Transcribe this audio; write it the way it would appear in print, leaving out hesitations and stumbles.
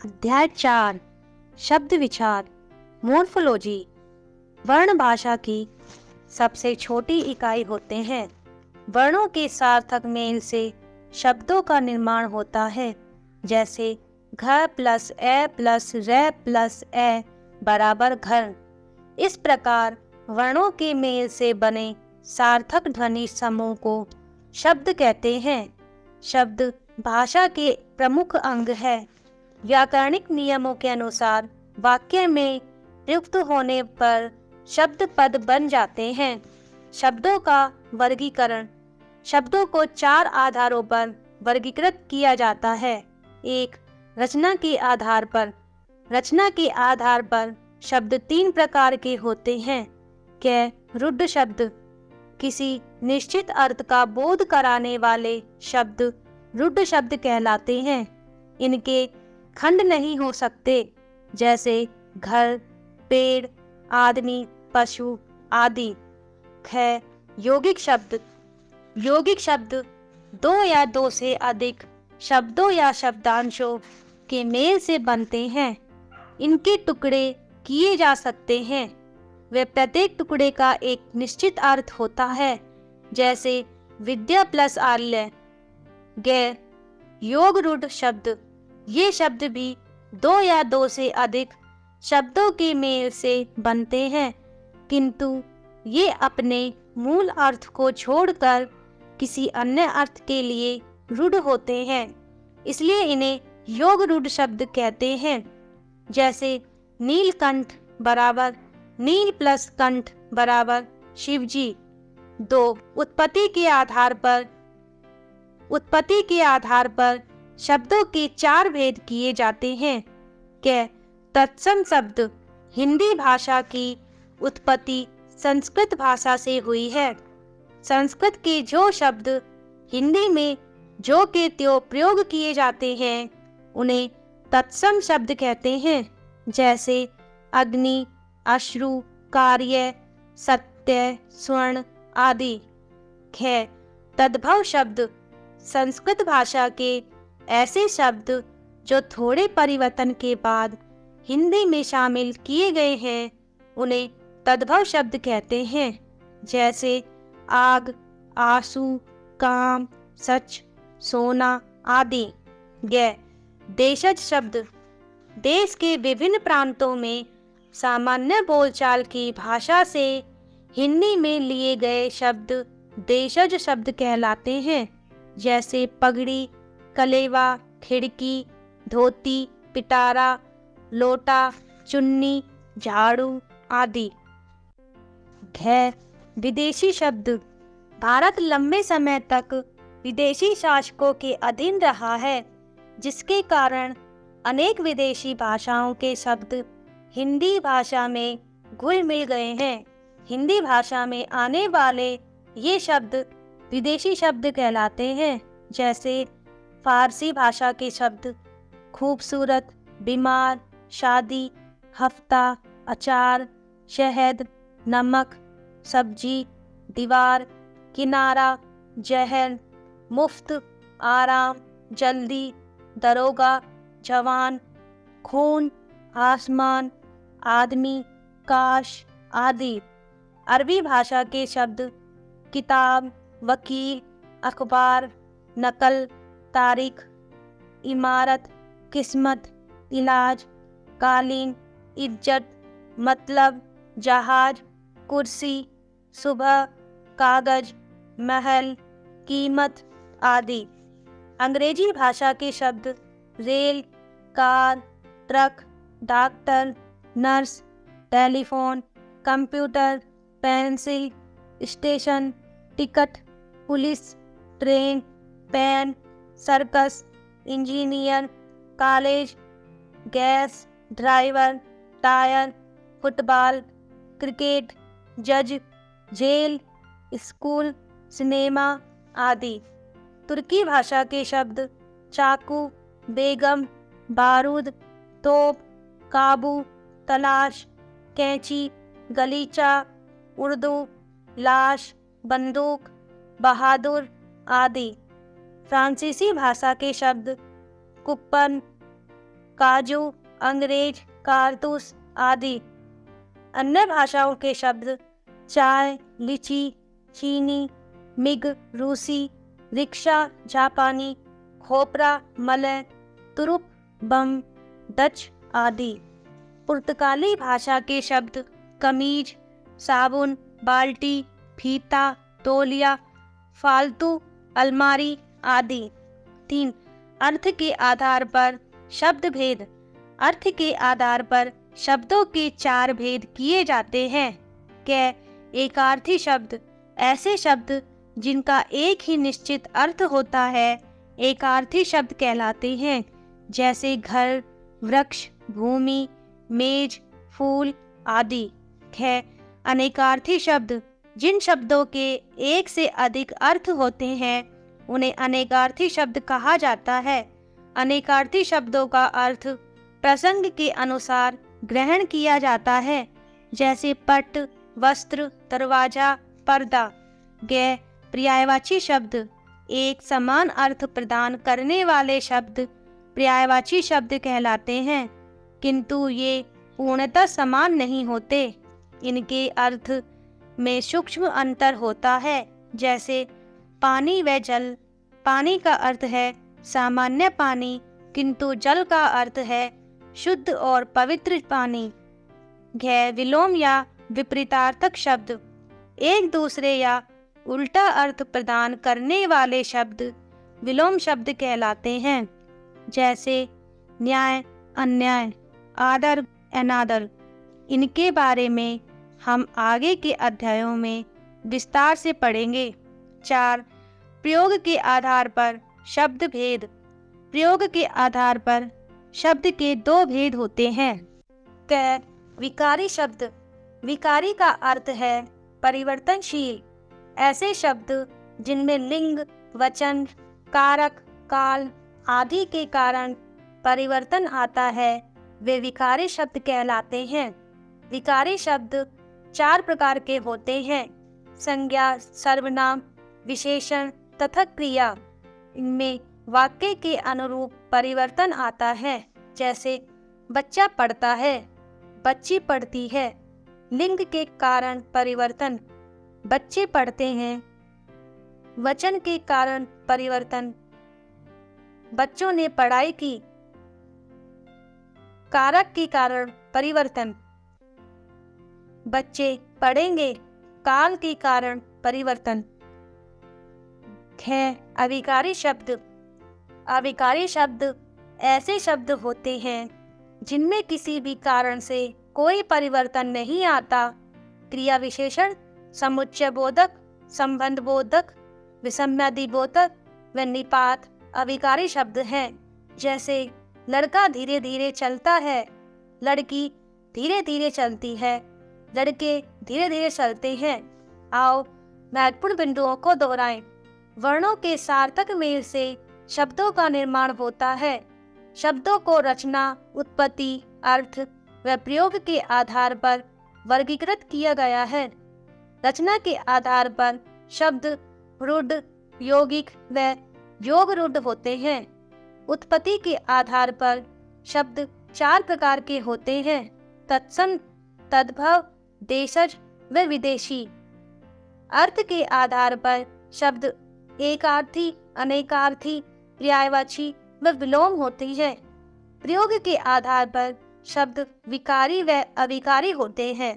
अध्याय 4 शब्द विचार मोर्फोलॉजी। वर्ण भाषा की सबसे छोटी इकाई होते हैं। वर्णों के सार्थक मेल से शब्दों का निर्माण होता है, जैसे घ प्लस ए प्लस रे प्लस ए बराबर घर। इस प्रकार वर्णों के मेल से बने सार्थक ध्वनि समूह को शब्द कहते हैं। शब्द भाषा के प्रमुख अंग है। व्याकरणिक नियमों के अनुसार वाक्य में प्रयुक्त होने पर शब्द पद बन जाते हैं। शब्दों का वर्गीकरण। शब्दों को 4 आधारों पर वर्गीकृत किया जाता है। 1. रचना के आधार पर। रचना के आधार पर शब्द 3 प्रकार के होते हैं। रूढ़ शब्द। किसी निश्चित अर्थ का बोध कराने वाले शब्द रूढ़ शब्द कहलाते हैं। इनके खंड नहीं हो सकते, जैसे घर, पेड़, आदमी, पशु आदि। यौगिक शब्द। यौगिक शब्द 2 या 2 से अधिक शब्दों या शब्दांशों के मेल से बनते हैं। इनके टुकड़े किए जा सकते हैं। वे प्रत्येक टुकड़े का एक निश्चित अर्थ होता है, जैसे विद्या प्लस आल्य। योग रूढ़ शब्द। ये शब्द भी 2 या 2 से अधिक शब्दों के मेल से बनते हैं, किंतु ये अपने मूल अर्थ को छोड़कर किसी अन्य अर्थ के लिए रूढ़ होते हैं, इसलिए इन्हें योग रूढ़ शब्द कहते हैं। जैसे नीलकंठ बराबर नील प्लस कंठ बराबर शिवजी। 2. उत्पत्ति के आधार पर शब्दों के 4 भेद किए जाते हैं। तत्सम शब्द। हिंदी भाषा की उत्पत्ति संस्कृत भाषा से हुई है। संस्कृत के जो शब्द हिंदी में जो के त्यों प्रयोग किए जाते हैं, उन्हें तत्सम शब्द कहते हैं, जैसे अग्नि, अश्रु, कार्य, सत्य, स्वर्ण आदि। तद्भव शब्द। संस्कृत भाषा के ऐसे शब्द जो थोड़े परिवर्तन के बाद हिंदी में शामिल किए गए हैं, उन्हें तद्भव शब्द कहते हैं, जैसे आग, आंसू, काम, सच, सोना आदि। देशज शब्द। देश के विभिन्न प्रांतों में सामान्य बोलचाल की भाषा से हिंदी में लिए गए शब्द देशज शब्द कहलाते हैं, जैसे पगड़ी, कलेवा, खिड़की, धोती, पिटारा, लोटा, चुन्नी, झाड़ू आदि। विदेशी शब्द। भारत लंबे समय तक विदेशी शासकों के अधीन रहा है, जिसके कारण अनेक विदेशी भाषाओं के शब्द हिंदी भाषा में घुल मिल गए हैं। हिंदी भाषा में आने वाले ये शब्द विदेशी शब्द कहलाते हैं, जैसे फारसी भाषा के शब्द खूबसूरत, बीमार, शादी, हफ्ता, अचार, शहद, नमक, सब्जी, दीवार, किनारा, जहर, मुफ्त, आराम, जल्दी, दरोगा, जवान, खून, आसमान, आदमी, काश आदि। अरबी भाषा के शब्द किताब, वकील, अखबार, नकल, तारीख, इमारत, किस्मत, इलाज, कालीन, इज्जत, मतलब, जहाज, कुर्सी, सुबह, कागज, महल, कीमत आदि। अंग्रेजी भाषा के शब्द rail, car, truck, doctor, nurse, telephone, computer, pencil, station, ticket, police, train, pen, circus, engineer, college, gas, driver, tyre, football, cricket, जज, जेल, स्कूल, सिनेमा आदि। तुर्की भाषा के शब्द चाकू, बेगम, बारूद, तोप, काबू, तलाश, कैंची, गलीचा, उर्दू, लाश, बंदूक, बहादुर आदि। फ्रांसीसी भाषा के शब्द कूपन, काजू, अंग्रेज, कारतूस आदि। अन्य भाषाओं के शब्द चाय, लीची, चीनी, मिग, रूसी, रिक्शा, जापानी, खोपरा, मलय, तुरुप, बम, डच आदि। पुर्तगाली भाषा के शब्द कमीज, साबुन, बाल्टी, फीता, तौलिया, फालतू, अलमारी आदि। 3. अर्थ के आधार पर शब्द भेद। अर्थ के आधार पर शब्दों के 4 भेद किए जाते हैं। एकार्थी शब्द ऐसे शब्द जिनका एक ही निश्चित अर्थ होता है एकार्थी शब्द कहलाते हैं, जैसे घर, वृक्ष, भूमि, मेज, फूल आदि। अनेकार्थी शब्द जिन शब्दों के एक से अधिक अर्थ होते हैं उन्हें अनेकार्थी शब्द कहा जाता है। अनेकार्थी शब्दों का अर्थ प्रसंग के अनुसार ग्रहण किया जाता है, जैसे पट, वस्त्र, दरवाजा, पर्दा। पर्यायवाची शब्द एक समान अर्थ प्रदान करने वाले शब्द पर्यायवाची शब्द कहलाते हैं, किंतु ये पूर्णतः समान नहीं होते। इनके अर्थ में सूक्ष्म अंतर होता है, जैसे पानी व जल। पानी का अर्थ है सामान्य पानी, किंतु जल का अर्थ है शुद्ध और पवित्र पानी। विलोम या विपरीतार्थक शब्द एक दूसरे या उल्टा अर्थ प्रदान करने वाले शब्द विलोम शब्द कहलाते हैं, जैसे न्याय, अन्याय, आदर, अनादर। इनके बारे में हम आगे के अध्यायों में विस्तार से पढ़ेंगे। 4. प्रयोग के आधार पर शब्द भेद। प्रयोग के आधार पर शब्द के 2 भेद होते हैं। विकारी शब्द। विकारी का अर्थ है परिवर्तनशील। ऐसे शब्द जिनमें लिंग, वचन, कारक, काल आदि के कारण परिवर्तन आता है वे विकारी शब्द कहलाते हैं। विकारी शब्द 4 प्रकार के होते हैं: संज्ञा, सर्वनाम, विशेषण तथा क्रिया। इनमें वाक्य के अनुरूप परिवर्तन आता है, जैसे बच्चा पढ़ता है, बच्ची पढ़ती है। लिंग के कारण परिवर्तन, बच्चे पढ़ते हैं। वचन के कारण परिवर्तन, बच्चों ने पढ़ाई की। कारक के कारण परिवर्तन, बच्चे पढ़ेंगे। काल के कारण परिवर्तन। अविकारी शब्द। अविकारी शब्द ऐसे शब्द होते हैं जिनमें किसी भी कारण से कोई परिवर्तन नहीं आता। क्रिया विशेषण, समुच्चय बोधक, संबंध बोधक, विषम्यादि बोधक व निपात अविकारी शब्द हैं, जैसे लड़का धीरे धीरे चलता है, लड़की धीरे धीरे चलती है, लड़के धीरे धीरे चलते हैं। आओ महत्वपूर्ण बिंदुओं को दोहराएं। वर्णों के सार्थक मेल से शब्दों का निर्माण होता है। शब्दों को रचना, उत्पत्ति, अर्थ व प्रयोग के आधार पर वर्गीकृत किया गया है। रचना के आधार पर शब्द रूढ़, यौगिक व योग रूढ़ होते हैं। उत्पत्ति के आधार पर शब्द 4 प्रकार के होते हैं: तत्सम, तद्भव, देशज व विदेशी। अर्थ के आधार पर शब्द एकार्थी, अनेकार्थी, पर्यायवाची व विलोम होती है। प्रयोग के आधार पर शब्द विकारी व अविकारी होते हैं।